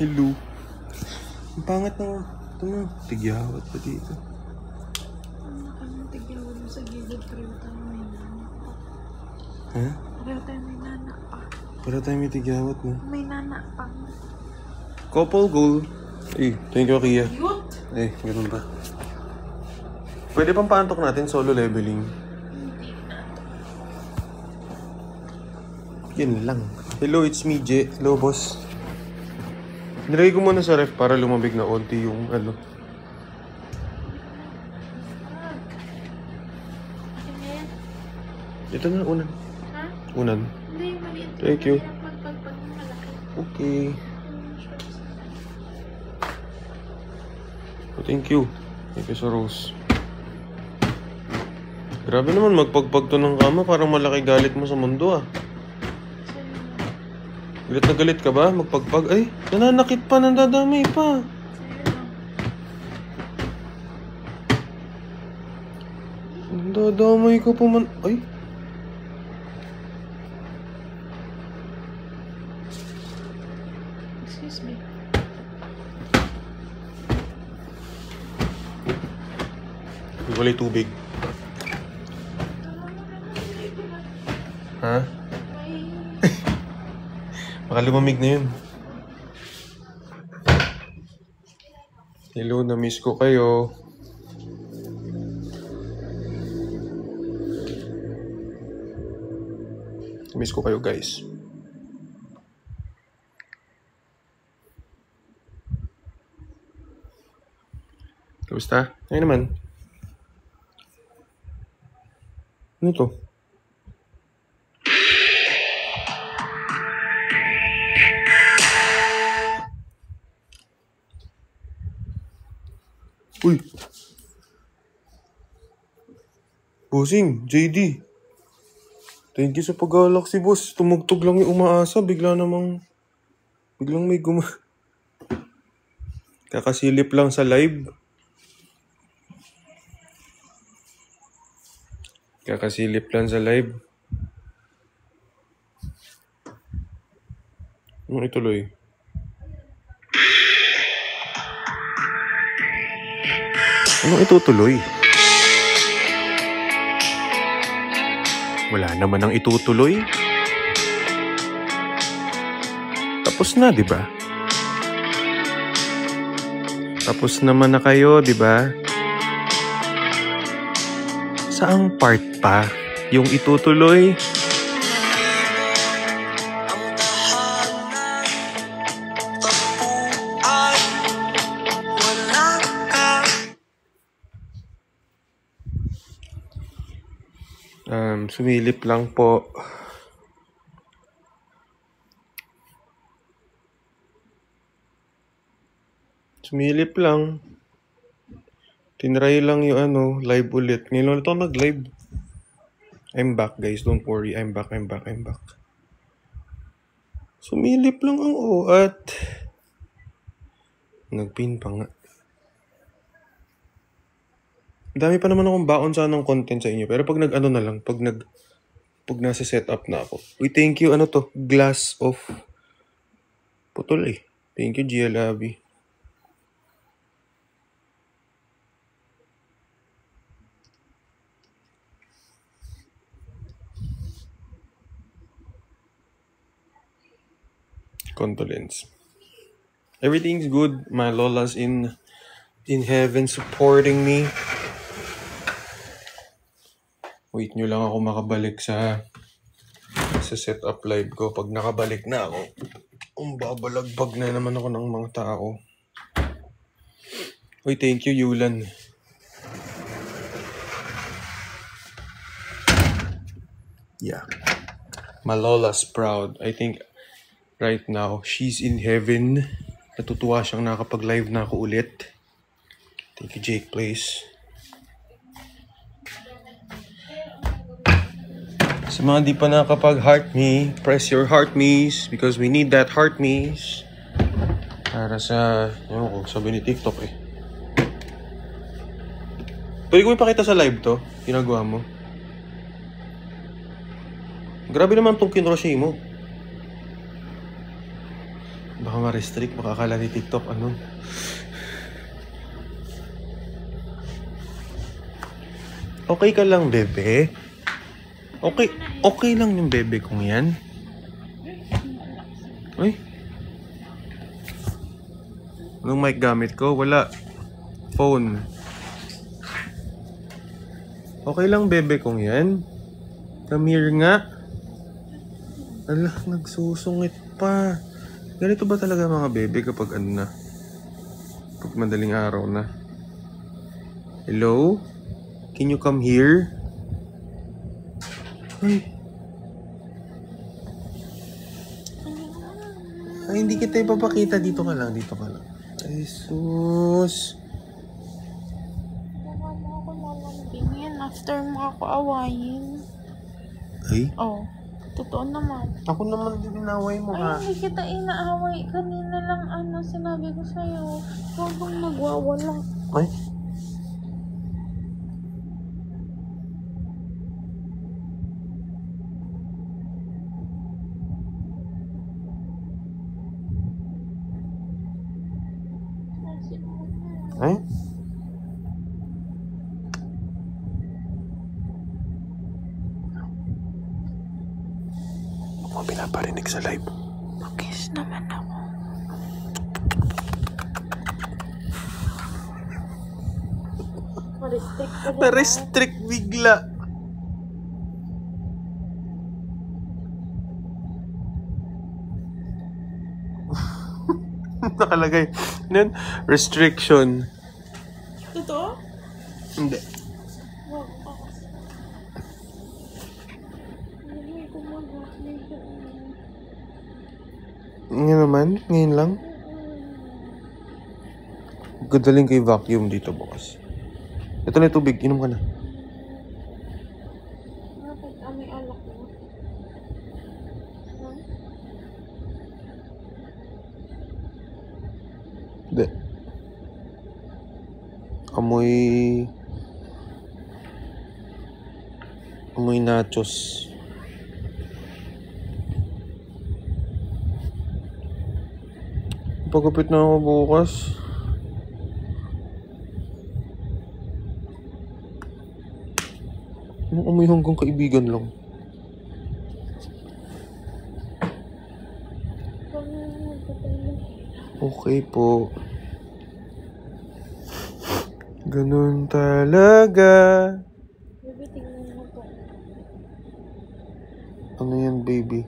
Hello. Ang pangat na. Ito na. Tigyawat pa dito. Anong tigyawat mo sa gilid? Pareho tayo may nanak pa. Ha? Pareho tayo may nanak pa. Pareho tayo may tigyawat mo. May nanak pa. Couple goal. Eh, thank you, Kia. Cute! Eh, ganun ba? Pwede pang paantok natin solo leveling. Hindi na. Yan lang. Hello, it's me, J. Hello, boss. Nilagay ko muna sa ref para lumabig na onti yung ano. Akin na yan. Ito na, unan. Ha? Unan. Hindi, maliit. Thank you. Pagpagpag ng malaki. Okay. Oh, thank you. Thank you sa Rose. Grabe naman, magpagpag to ng kama. Parang malaki galit mo sa mundo ah. Galit na galit ka ba? Magpagpag? Ay, nananakit pa, nandadamay pa. Nandadamay ka pa man. Ay. Excuse me. Walay tubig. Ha? Baka lumamig na yun. Hello, na-miss ko kayo. Miss ko kayo, guys. Kamusta? Ayun naman. Ano to? Uy! Bossing, JD. Thank you sa pag-galaxy, boss. Tumugtog lang yung umaasa. Biglang may Kakasilip lang sa live. Anong ituloy? Anong itutuloy? Wala naman ang itutuloy. Tapos na, di ba? Tapos naman na kayo, di ba? Saang part pa yung itutuloy? Sumilip lang po. Sumilip lang. Tinry lang yung live ulit. Ngayon ulit ako nag-live. I'm back, guys. Don't worry. I'm back. Sumilip lang ang at nagpin pa nga. Dami pa naman akong baon sa anong content sa inyo. Pero pag pag nasa setup na ako. Uy, thank you. Ano to? Glass of putol eh. Thank you, Gia Labi. Condolence. Everything's good. My lola's in heaven supporting me. Wait nyo lang ako makabalik sa setup live ko. Pag nakabalik na ako, babalagbag na naman ako ng mga tao. Uy, thank you, Yulan. Yeah. My lola's proud. I think right now, she's in heaven. Natutuwa siyang nakapag-live na ako ulit. Thank you, Jake, please. Sa mga di pa nakapag-heart me, press your heart me's because we need that heart me's. Para sa, sabi ni TikTok eh. Pwede ko ipakita sa live to, ginagawa mo. Grabe naman itong kinrochet mo. Baka ma-restrict, makakala ni TikTok, ano. Okay ka lang, bebe? Okay lang yung bebe kong yan. Uy. Anong mic gamit ko? Wala. Phone. Okay lang, bebe kong yan. Come here nga. Ala, nagsusungit pa. Ganito ba talaga mga bebe kapag ano na? Pag madaling araw na. Hello? Can you come here? Ay. Ay, hindi kita ipapakita. Dito ka lang, dito ka lang. Ay, sus. Baka mo ako lalambingin after mo ako awayin. Ay? Oh, totoo naman. Ako naman din inaway mo, ha? Ay, hindi kita inaaway. Kanina lang sinabi ko sa'yo. Huwag kang nagwawala. Ay? Ay? Huwag mo pinaparinig sa live. Kiss naman ako. Ma-restrict ka ba? Na-restrict bigla. Nakalagay. Ano? Restriction. Totoo? Hindi. Wag ako. Hindi ko mag-restrict. Ngayon naman? Ngayon lang? Gadaling kay vacuum dito bukas. Ito na yung tubig. Inom ka na. Bakit kami alak mo? Hindi. Amoy nachos. Pagkapit na ako bukas. Anong amoy hanggang kaibigan lang? Okay po. Ganun talaga. Baby, tingnan mo po. Ano yan, baby?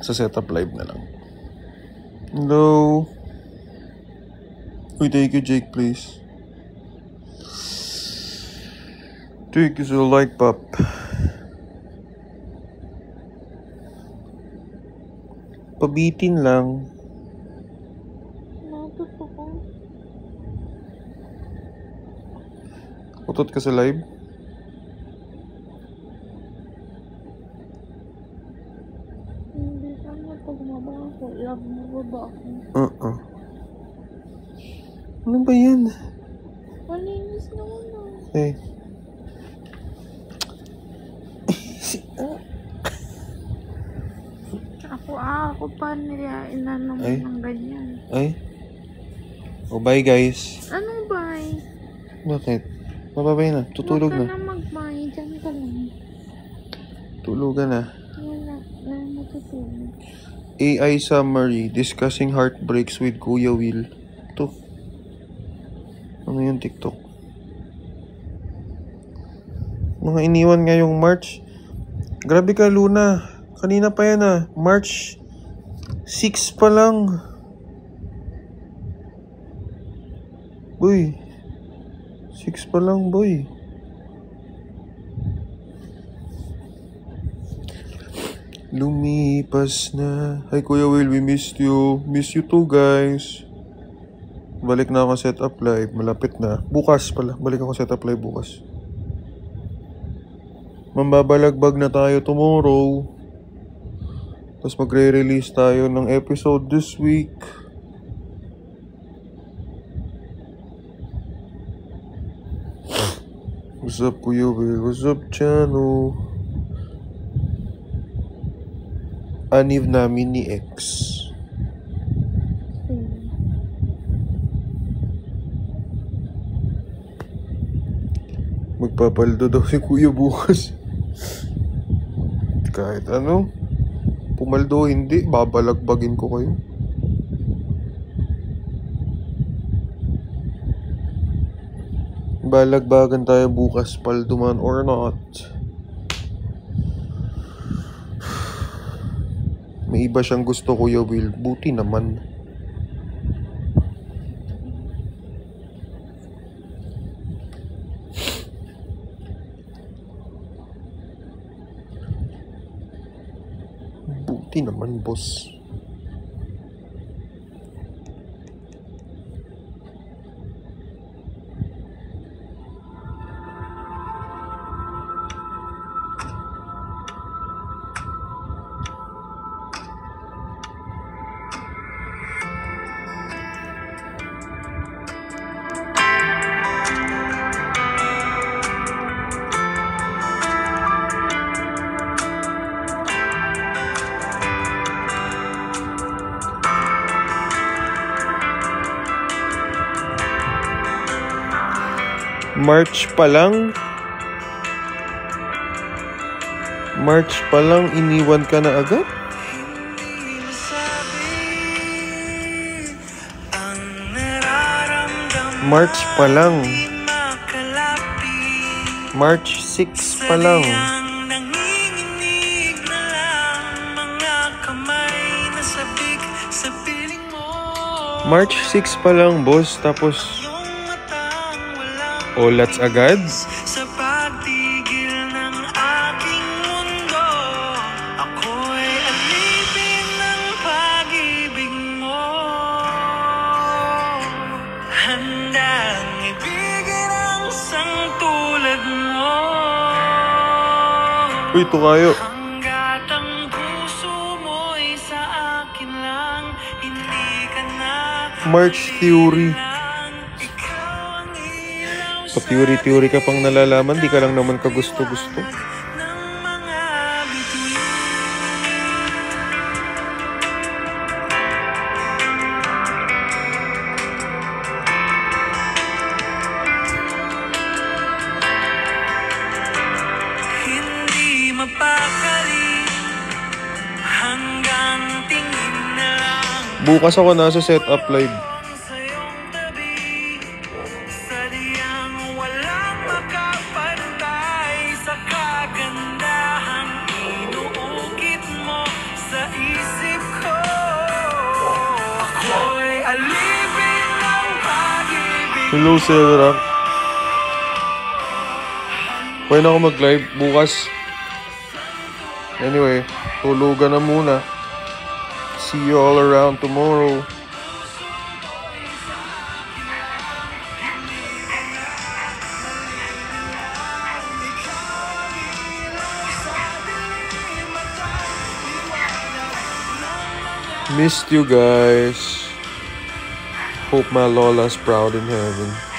Sa setup live na lang. Hello? Uy, take you, Jake, please. Take you so light, pop. Pabitin lang. Natot ako. Utot ka sa live? Hindi sana pag maba ako. Love mo ba ako? Ano ba yan? Malinis naman ako. Eh. Ako pa nila inano mo Ay. ng ganyan. Ay. Oh, bye guys. Anong bye? Bakit? Mababay na. Tutulog Huwag na. ka na mag-bye. Diyan ka lang. Tulugan na. Wala. Wala matutulog. AI summary. Discussing heartbreaks with Kuya Will. Ito. Ano yung TikTok? Mga iniwan ngayong March. Grabe ka, Luna. Kanina pa yan, March 6 pa lang. Boy. 6 pa lang, boy. Lumipas na. Hi Kuya Will, we missed you. Miss you too guys. Balik na ako setup live. Malapit na. Bukas pala. Balik ako setup live bukas. Mambabalagbag na tayo tomorrow. Tapos magre-release tayo ng episode this week. What's up Kuya Will? What's up Chano? Aniv namin ni X. Magpapaldo daw si Kuya bukas. Kahit ano, pumaldo hindi, babalagbagin ko kayo. Balagbagan tayo bukas, paldo man or not. May iba siyang gusto Kuya Will, buti naman. Buti naman, boss. March pa lang iniwan ka na agad? March pa lang. March 6 pa lang. March 6 pa lang, boss. Tapos olats agad? Sa pagtigil ng aking mundo, ako'y alipin ng pag-ibig mo. Handang ibigin ang isang tulad mo. Uy, ito kayo. Hanggat ang puso mo'y sa akin lang, hindi ka na March theory. Pa-theory-theory ka pang nalalaman, di ka lang naman kagusto-gusto. Hindi mapakali hanggang tingin na lang. Bukas ako nasa setup live. Hello, Sarah. Pwede na ako mag-live bukas. Anyway, tulugan na muna. See you all around tomorrow. Missed you guys. Hope my Lola's proud in heaven.